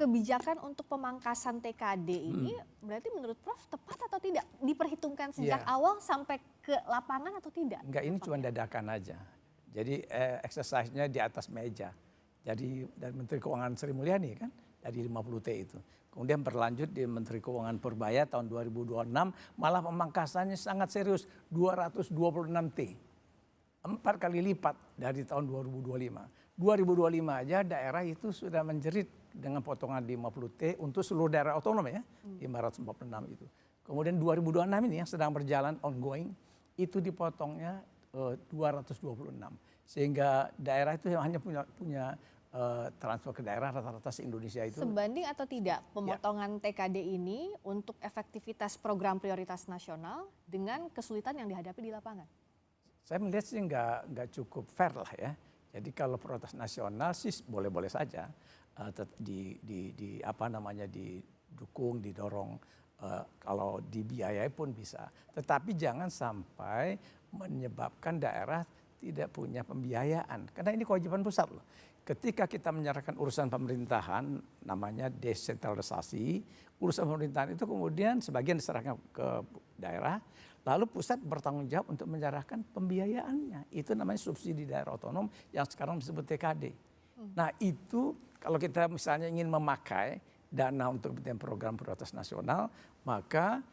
kebijakan untuk pemangkasan TKD ini berarti menurut Prof tepat atau tidak? Diperhitungkan sejak awal sampai ke lapangan atau tidak? Enggak, ini cuma dadakan aja. Jadi exercise-nya di atas meja. Jadi dari Menteri Keuangan Sri Mulyani kan, dari 50T itu. Kemudian berlanjut di Menteri Keuangan Purbaya tahun 2026, malah pemangkasannya sangat serius, 226T. 4 kali lipat dari tahun 2025. 2025 aja daerah itu sudah menjerit dengan potongan 50T untuk seluruh daerah otonom ya, 546 itu. Kemudian 2026 ini yang sedang berjalan ongoing, itu dipotongnya 226. Sehingga daerah itu hanya punya transfer ke daerah rata-rata se-Indonesia itu. Sebanding atau tidak pemotongan TKD ini untuk efektivitas program prioritas nasional dengan kesulitan yang dihadapi di lapangan? Saya melihat sih nggak cukup fair lah ya. Jadi kalau prioritas nasional sih boleh-boleh saja didukung, didorong, kalau dibiayai pun bisa. Tetapi jangan sampai menyebabkan daerah tidak punya pembiayaan. Karena ini kewajiban pusat loh. Ketika kita menyerahkan urusan pemerintahan, namanya desentralisasi, urusan pemerintahan itu kemudian sebagian diserahkan ke daerah, lalu pusat bertanggung jawab untuk menyerahkan pembiayaannya. Itu namanya subsidi daerah otonom yang sekarang disebut TKD. Nah itu kalau kita misalnya ingin memakai dana untuk kepentingan program prioritas nasional, maka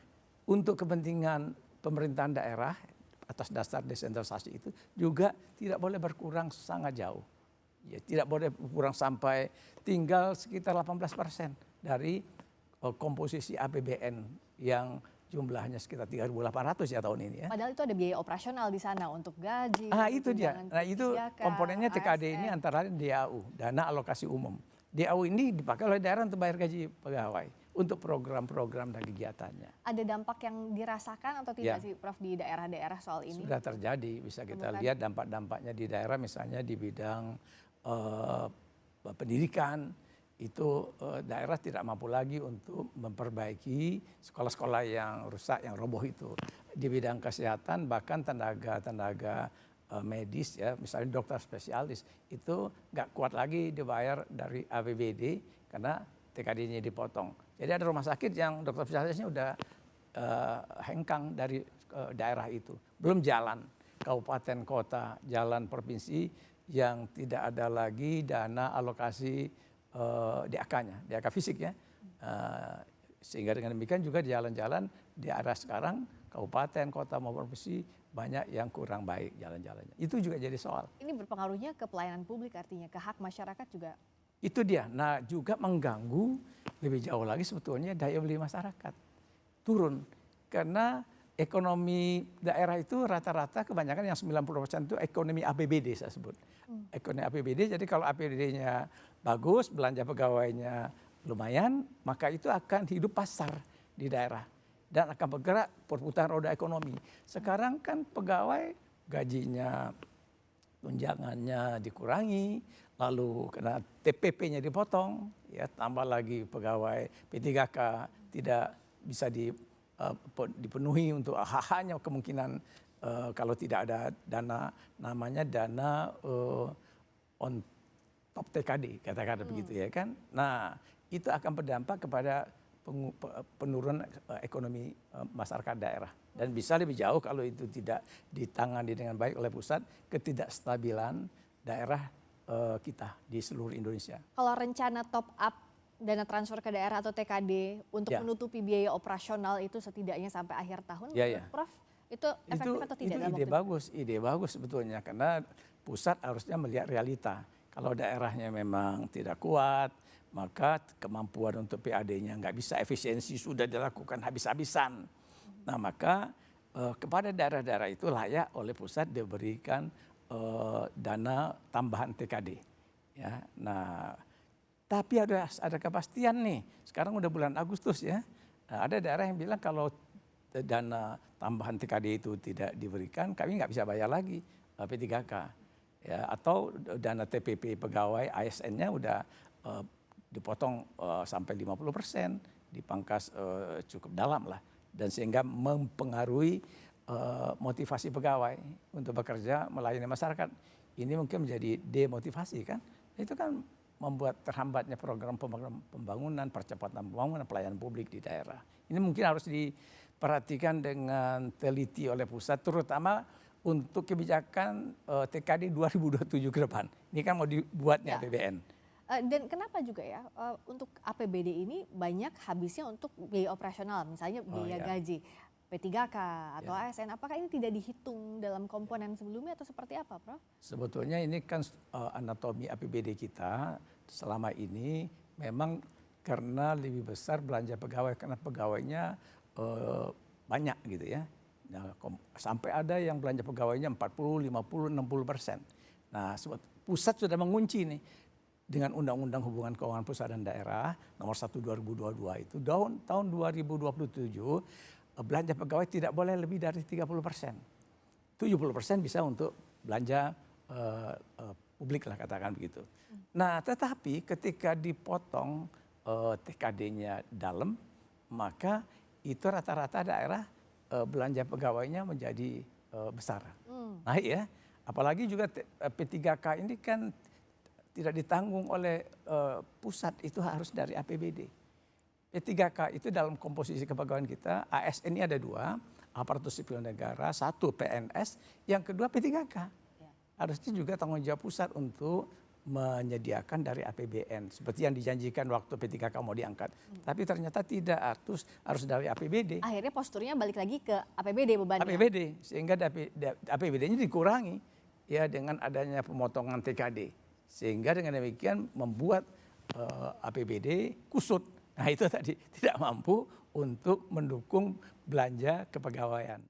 untuk kepentingan pemerintahan daerah atas dasar desentralisasi itu juga tidak boleh berkurang sangat jauh. Ya, tidak boleh kurang sampai tinggal sekitar 18% dari komposisi APBN yang jumlahnya sekitar 3.800 ya tahun ini ya. Padahal itu ada biaya operasional di sana untuk gaji. Itu dia. Nah itu komponennya TKD ini antara lain DAU, dana alokasi umum. DAU ini dipakai oleh daerah untuk bayar gaji pegawai, untuk program-program dan kegiatannya. Ada dampak yang dirasakan atau tidak sih Prof di daerah-daerah soal ini? Sudah terjadi, bisa kita lihat dampak-dampaknya di daerah, misalnya di bidang pendidikan. Itu daerah tidak mampu lagi untuk memperbaiki sekolah-sekolah yang rusak, yang roboh itu. Di bidang kesehatan bahkan tenaga medis ya, misalnya dokter spesialis itu nggak kuat lagi dibayar dari APBD karena TKD-nya dipotong. Jadi ada rumah sakit yang dokter spesialisnya udah hengkang dari daerah itu. Belum jalan kabupaten kota, jalan provinsi yang tidak ada lagi dana alokasi DAK-nya, DAK fisik ya. Sehingga dengan demikian juga jalan-jalan di arah sekarang kabupaten, kota maupun provinsi banyak yang kurang baik jalan-jalannya. Itu juga jadi soal. Ini berpengaruhnya ke pelayanan publik artinya, ke hak masyarakat juga. Itu dia. Nah juga mengganggu lebih jauh lagi sebetulnya daya beli masyarakat. Turun. Karena ekonomi daerah itu rata-rata kebanyakan yang 90% itu ekonomi APBD saya sebut. Ekonomi APBD, jadi kalau APBD-nya bagus, belanja pegawainya lumayan, maka itu akan hidup pasar di daerah. Dan akan bergerak perputaran roda ekonomi. Sekarang kan pegawai gajinya, tunjangannya dikurangi, lalu kena TPP-nya dipotong, ya tambah lagi pegawai P3K tidak bisa dipenuhi untuk hak-haknya, kemungkinan kalau tidak ada dana, namanya dana on top TKD, kata-kata begitu ya kan. Nah itu akan berdampak kepada penurunan ekonomi masyarakat daerah. Dan bisa lebih jauh kalau itu tidak ditangani dengan baik oleh pusat, ketidakstabilan daerah kita di seluruh Indonesia. Kalau rencana top up dana transfer ke daerah atau TKD untuk menutupi biaya operasional itu setidaknya sampai akhir tahun, Prof, itu efektif atau tidak? Itu ide bagus sebetulnya, karena pusat harusnya melihat realita. Kalau daerahnya memang tidak kuat, maka kemampuan untuk PAD-nya nggak bisa, efisiensi sudah dilakukan habis-habisan. Nah maka kepada daerah-daerah itu layak oleh pusat diberikan dana tambahan TKD. Ya, nah tapi ada kepastian nih. Sekarang udah bulan Agustus ya. Nah, ada daerah yang bilang kalau dana tambahan TKD itu tidak diberikan, kami nggak bisa bayar lagi P3K. Ya, atau dana TPP pegawai ASN-nya udah dipotong sampai 50%, dipangkas cukup dalam lah. Dan sehingga mempengaruhi motivasi pegawai untuk bekerja melayani masyarakat. Ini mungkin menjadi demotivasi kan. Itu kan membuat terhambatnya program pembangunan, percepatan pembangunan, pelayanan publik di daerah. Ini mungkin harus diperhatikan dengan teliti oleh pusat, terutama untuk kebijakan TKD 2027 ke depan. Ini kan mau dibuatnya APBN. Dan kenapa juga ya untuk APBD ini banyak habisnya untuk biaya operasional, misalnya biaya gaji, P3K atau ASN, apakah ini tidak dihitung dalam komponen sebelumnya atau seperti apa, Prof? Sebetulnya ini kan anatomi APBD kita selama ini memang karena lebih besar belanja pegawai, karena pegawainya banyak gitu ya. Nah, sampai ada yang belanja pegawainya 40, 50, 60%. Nah, pusat sudah mengunci nih dengan Undang-Undang Hubungan Keuangan Pusat dan Daerah nomor 1 2022 itu tahun 2027 belanja pegawai tidak boleh lebih dari 30%. 70% bisa untuk belanja publik lah katakan begitu. Nah, tetapi ketika dipotong TKD-nya dalam, maka itu rata-rata daerah belanja pegawainya menjadi besar. Naik ya. Apalagi juga P3K ini kan tidak ditanggung oleh pusat, itu harus dari APBD. P3K itu dalam komposisi kepegawaian kita, ASN ini ada 2, aparatur sipil negara, 1 PNS, yang kedua P3K. Harusnya juga tanggung jawab pusat untuk menyediakan dari APBN, seperti yang dijanjikan waktu P3K mau diangkat. Tapi ternyata tidak, harus dari APBD. Akhirnya posturnya balik lagi ke APBD bebannya. APBD, sehingga APBD-nya dikurangi ya dengan adanya pemotongan TKD. Sehingga dengan demikian membuat APBD kusut. Nah itu tadi tidak mampu untuk mendukung belanja kepegawaian.